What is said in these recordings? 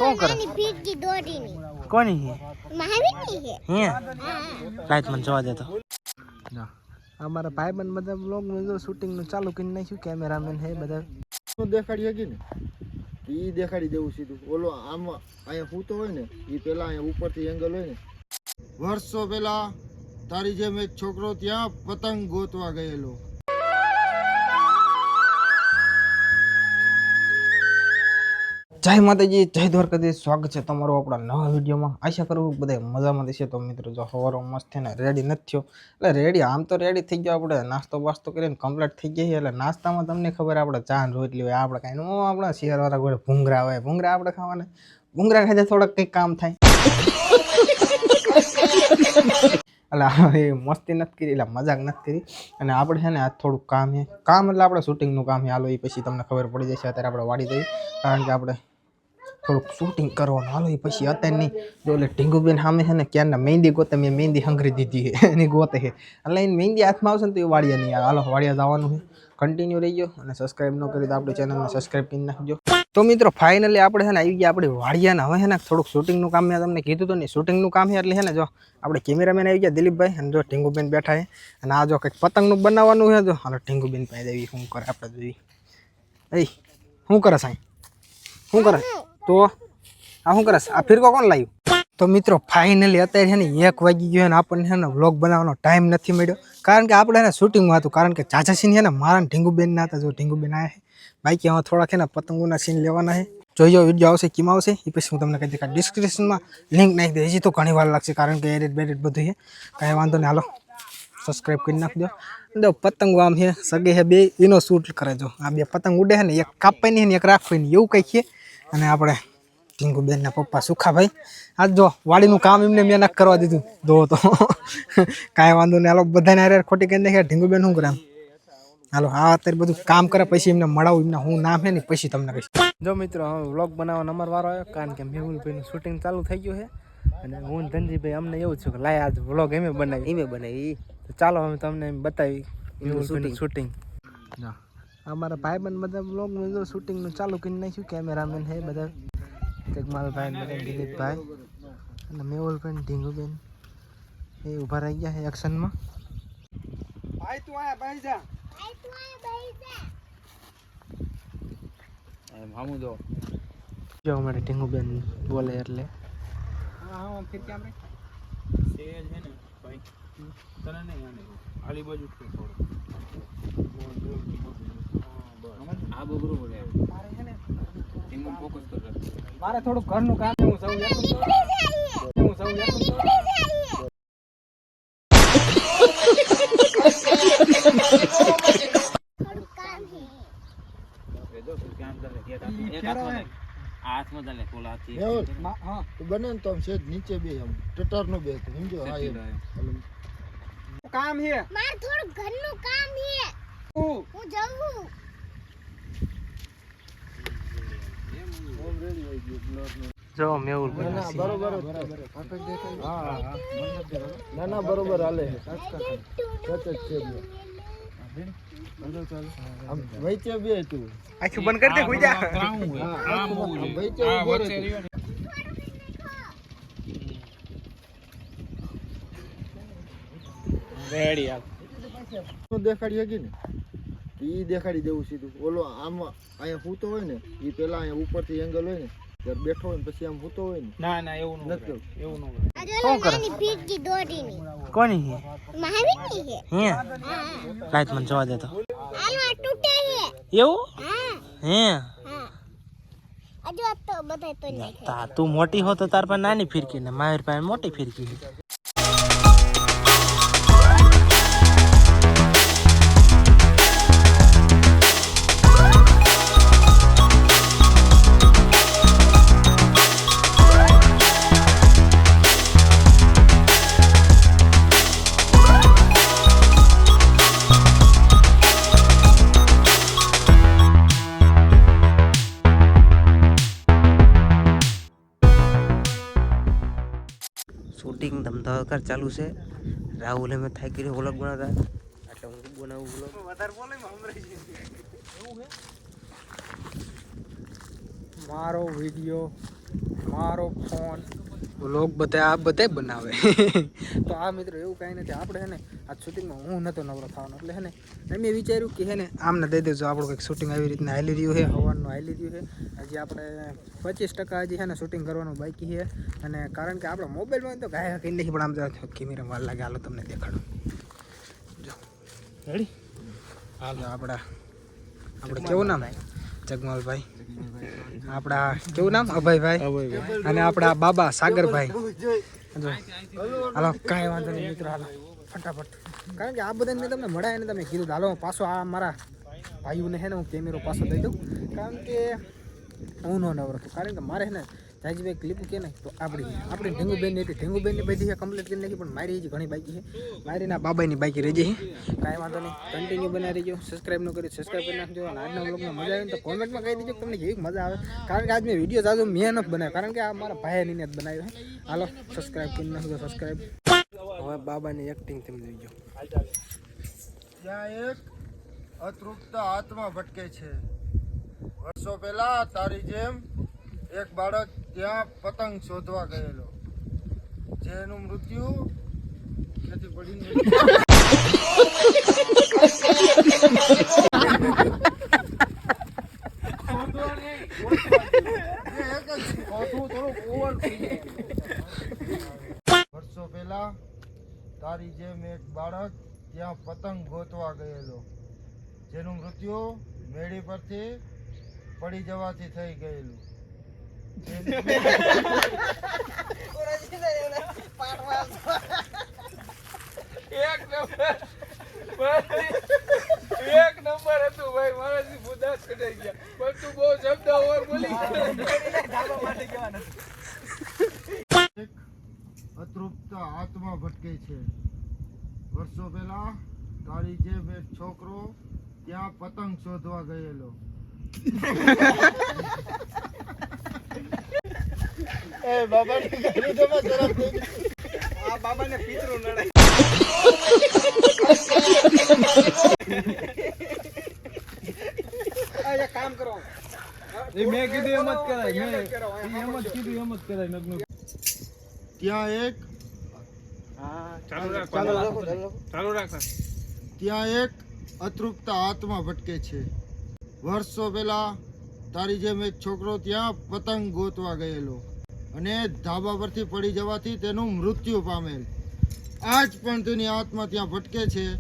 कौन कर भीड़ की दौड़ी नहीं कौन है महावीर नहीं है हैं लाइट मन जवा दे तो ना हमारा भाईबंध બધા વ્લોગ નું જો શૂટિંગ નું ચાલુ કરી નાખ્યું કેમેરામેન હે બધા શું દેખાડી હકી ને ઈ દેખાડી દેવું સીધું ઓલો આમ અહીંયા ફૂતો હોય ને ઈ પેલા અહીંયા ઉપરથી એંગલ હોય ને વર્ષો પહેલા તારી જેમ એક છોકરો ત્યાં પતંગ ગોતવા ગયેલો જય માતાજી જય દ્વારકાધીશ સ્વાગત છે તમારું આપણા નવા વિડીયોમાં આશા કરું બધા મજામાં થશે તો મિત્રો જો હવારો મસ્ત થઈને રેડી નથી થયો એટલે રેડી આમ તો રેડી થઈ ગયો આપણે નાસ્તો બાસ્તો કરીને કમ્પ્લીટ થઈ ગઈ એટલે નાસ્તામાં તમને ખબર આપણે ચા રોટલી હોય આપણે કાંઈ નો આપણા શહેરવાળા કોઈ ભૂંગરા હોય ભૂંગરા આપણે ખાવાના ભૂંગરા ખાધે થોડાક કંઈક કામ થાય એટલે એ મસ્તી નથી કરી એટલે મજાક નથી કરી અને આપણે છે ને આ થોડુંક કામ છે કામ એટલે આપણે શૂટિંગનું કામ છે હાલો એ પછી તમને ખબર પડી જશે અત્યારે આપણે વાડી જઈએ કારણ કે આપણે થોડુંક શૂટિંગ કરવાનું હાલો એ પછી અત્યારે નહીં જો એટલે ઢીંગુબેન સામે છે ને ક્યારના મહેંદી ગોતે મેં મહેંદી હંગરી દીધી છે એની ગોતે છે એટલે એને મહેંદી હાથમાં આવશે ને તો એ વાડિયા નહીં આવે હાલો વાડિયા જવાનું છે કન્ટિન્યુ રહી ગયો અને સબસ્ક્રાઈબ ન કરી તો આપણી ચેનલને સબસ્ક્રાઈબ કરી નાખજો તો મિત્રો ફાઇનલી આપણે છે ને આવી ગયા આપણે વાડિયાને હવે છે ને થોડુંક શૂટિંગનું કામ મેં તમને કીધું હતું ને શૂટિંગનું કામ છે એટલે છે ને જો આપણે કેમેરામેન આવી ગયા દિલીપભાઈ અને જો ઢીંગુબેન બેઠા છે અને આ જો કંઈક પતંગનું બનાવવાનું છે જો હાલો ઢીંગુબેન પાસે આવી શું કરે આપણે જોઈ એ શું કરે સાંઈ શું કરે તો આ શું કરે આ ફિરકો કોણ લાવ્યું તો મિત્રો ફાઇનલી અત્યારે છે ને 1 વાગી ગયો અને આપણને છે ને વ્લોગ બનાવવાનો ટાઈમ નથી મળ્યો કારણ કે આપણે એને શૂટિંગમાં હતું કારણ કે ચાચા સીન છે ને મારા ઢીંગુબેન ના હતા જો ઢીંગુબેન આવ્યા છે બાકી હવે થોડાક છે ને પતંગોના સીન લેવાના છે જોઈજો વિડીયો આવશે કેમ આવશે એ પછી હું તમને કહી દઉં ડિસ્ક્રિપ્શનમાં લિંક નાખી દઉં હજી તો ઘણી વાર લાગશે કારણ કે એડિટ બેડિટ બધું છે કાંઈ વાંધો નહીં હાલો સબસ્ક્રાઈબ કરી નાખજો દો પતંગો આમ છે સગે છે બે એનો શૂટ કરે જો આ બે પતંગ ઉડે છે ને એક કાપવાની ને એક રાખવાની એવું કંઈક છે અને આપણે ઢીંગુબેનના પપ્પા સુખાભાઈ આજ જો વાડીનું કામ એમને મેં ના કરવા દીધું દો તો કાંઈ વાંધો નહીં હાલો બધાને હારે ખોટી કહી નાખે ઢીંગુબેન શું કરે હાલો હા અત્યારે બધું કામ કરે પછી એમને મળાવું એમને હું નામ છે ને પછી તમને કહીશ જો મિત્રો હવે વ્લોગ બનાવવાનો અમારો વારો આવ્યો કારણ કે મેહુલભાઈનું શૂટિંગ ચાલુ થઈ ગયું છે અને હું ધનજીભાઈ અમને એવું છું કે લાય આજ વ્લોગ એમે બનાવી તો ચાલો અમે તમને બતાવી મેહુલભાઈનું શૂટિંગ ના અમારા ભાઈબંધ બધા વ્લોગનું જો શૂટિંગનું ચાલુ કરી નાખ્યું કેમેરામેન છે બધા જગમાલભાઈ બધા દિલીપભાઈ અને મેહુલભાઈ ઢીંગુબેન એ ઊભા રહી ગયા છે એક્શનમાં ભાઈ તું આયા ભાઈ જા મામુ જો અમારે ઢીંગુબેન બોલે એટલે હા ફિર કેમ રે સેજ હે ને ભાઈ તને નહીં આને આલી બાજુ છે થોડું આ બગરું બોલે મારે હે ને ઢીંગુ ફોકસ કર મારે થોડું ઘરનું કામ છે હું સૌ બને તો છે નીચે બે આમ ટટર નો બે સમજો હા કામ છે માર થોડું ઘરનું કામ છે હું જાઉં જો મેહુલ બરોબર ના બરોબર હાલે વચ્ચે બે તું આખું બંધ કરી દે કોઈ જા રેડી આપ દેખાડી હકી ને ઈ દેખાડી દેવું સીધું ઓલો આમ અહીંયા ફૂતો હોય ને ઈ પેલા અહીંયા ઉપરથી એંગલ હોય ને ત્યારે બેઠો હોય ને પછી આમ ફૂતો હોય ને ના એવું નથી એવું ન कौन कर भीड़ की दौड़ी नहीं કોણ હે महावीर नहीं है હે લાઈટ મને જવા દે તો आलू टूटे है એવું हाँ હે हाँ अजो तो बताए तो नहीं તા તું મોટી હો તો તાર પાસે નાની ફિરકી ને મારી પાસે મોટી ફિરકી છે શૂટિંગ ધમધમકાર ચાલુ છે રાહુલે મેં થાય કરી વ્લોગ બનાવતા એટલે હું બનાવું વ્લોગ વધારે બોલે મારો વિડીયો મારો ફોન વ્લોગ બધા આ બધા બનાવે તો આ મિત્રો એવું કાંઈ નથી આપણે છે ને આ શૂટિંગમાં હું નહોતો નવરો થવાનો એટલે છે ને મેં વિચાર્યું કે છે ને આમને દઈ દેજો આપણું કંઈક શૂટિંગ આવી રીતના હાલી રહ્યું છે હવાનું હાલી રહ્યું છે હજી આપણે 25% હજી છે ને શૂટિંગ કરવાનું બાકી છે અને કારણ કે આપણે મોબાઈલમાં તો ગાય કંઈ નથી પણ આમ કેમેરા વાર લાગે હાલો તમને દેખાડો જો રેડી હાલો આપણે કેવું નામ જગમાલભાઈ આપણા કેવું નામ અભયભાઈ અને આપણા બાબા સાગરભાઈ હાલો કાંઈ વાંધો નહીં મિત્રો હાલો ફટાફટ કારણ કે આ બધાને મેં તમને મળાય ને તમે કીધું હાલો પાછો આ મારા ભાઈઓને છે ને હું કેમેરો પાછો દઈ દઉં કારણ કે હું ન નવરો હતો કારણ કે મારે છે ને જાજીભાઈ ક્લિપ કે નહીં તો આપણી ઢેંગુબેન હતી ઢેંગુબેનની બધી છે કમ્પ્લીટ કરી નાખી પણ મારી હજી ઘણી બાકી છે મારીના બાબાની બાકી રહી જઈ કાંઈ વાંધો નહીં કન્ટિન્યુ બનાવી રહીજો સબસ્ક્રાઈબ ન કરી સબસ્ક્રાઈબ કરી નાખજો અને આજના વ્લોગમાં મજા આવે તો કોમેન્ટમાં કહી દેજો તમને કેવી મજા આવે કારણ કે આજ મેં વિડીયો જાજો મેં નથી બનાવ્યો કારણ કે આ મારા ભાઈની જ બનાવ્યો છે હાલો સબસ્ક્રાઈબ કરી નાખજો સબસ્ક્રાઈબ હવે બાબાની એક્ટિંગ તમે જોઈજો ત્યાં એક અતૃપ્ત આત્મા ભટકે છે વર્ષો પહેલા તારી જેમ એક બાળક ત્યાં પતંગ શોધવા ગયેલો જેનું મૃત્યુ ક્યાંથી પડીને વર્ષો પહેલા તારી જેમ એક બાળક ત્યાં પતંગ ગોતવા ગયેલો જેનું મૃત્યુ મેળી પરથી પડી જવાથી થઈ ગયેલું એક નંબર હતું ભાઈ મારાથી મુદાસ કઢાઈ ગયા પણ તું બહુ શબ્દ ઓવર બોલી એક અતૃપ્ત આત્મા ભટકે છે વર્ષો પહેલા તારી જેમ એક છોકરો ત્યાં પતંગ શોધવા ગયેલો એ બાબાને કરી દો જરા આ બાબાને પિતરું નડે આ કામ કરો મેં કીધું એમ જ કરાય એમ જ કીધું એમ જ કરાય નગનું ત્યાં એક ચાલુ રાખ ત્યાં એક અતૃપ્ત આત્મા ભટકે છે વર્ષો પહેલા તારી જેમ એક છોકરો ત્યાં પતંગ ગોતવા ગયેલો અને ધાબા પરથી પડી જવાથી તેનું મૃત્યુ પામેલ આજ પણ તેની આત્મા ત્યાં ભટકે છે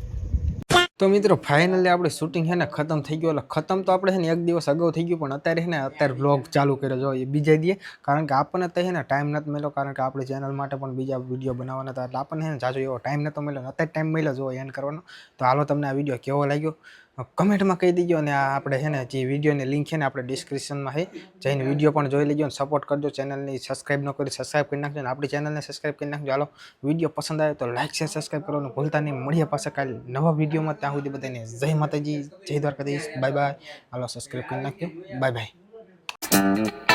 તો મિત્રો ફાઇનલી આપણે શૂટિંગ છે ને ખતમ થઈ ગયું એટલે ખતમ તો આપણે છે ને એક દિવસ અગાઉ થઈ ગયું પણ અત્યારે વ્લોગ ચાલુ કર્યો જો એ બીજા દીએ કારણ કે આપણને તો છે ને ટાઈમ નથી મળ્યો કારણ કે આપણી ચેનલ માટે પણ બીજા વિડીયો બનાવવાના હતા એટલે આપણને છે ને જાજો એવો ટાઈમ નહોતો મળ્યો અત્યારે ટાઈમ મળ્યો જો એન્ડ કરવાનો તો હાલો તમને આ વિડીયો કેવો લાગ્યો કમેન્ટમાં કહી દીજો અને આપણે છે ને જે વિડીયોની લિંક છે ને આપણે ડિસ્ક્રિપ્શનમાં છે જઈને વિડીયો પણ જોઈ લેજો અને સપોર્ટ કરજો ચેનલની સબસ્ક્રાઈબ ન કરી સબસ્ક્રાઈબ કરી નાખજો અને આપણી ચેનલને સબસ્ક્રાઈબ કરી નાખજો હાલો વિડીયો પસંદ આવે તો લાઈક શેર સબસ્ક્રાઈબ કરવાનું ભૂલતા નહીં મળીએ પાછા કાલે નવા વિડીયોમાં ત્યાં સુધી બધાને જય માતાજી જય દ્વારકાધીશ બાય બાય હાલો સબસ્ક્રાઈબ કરી નાખજો બાય બાય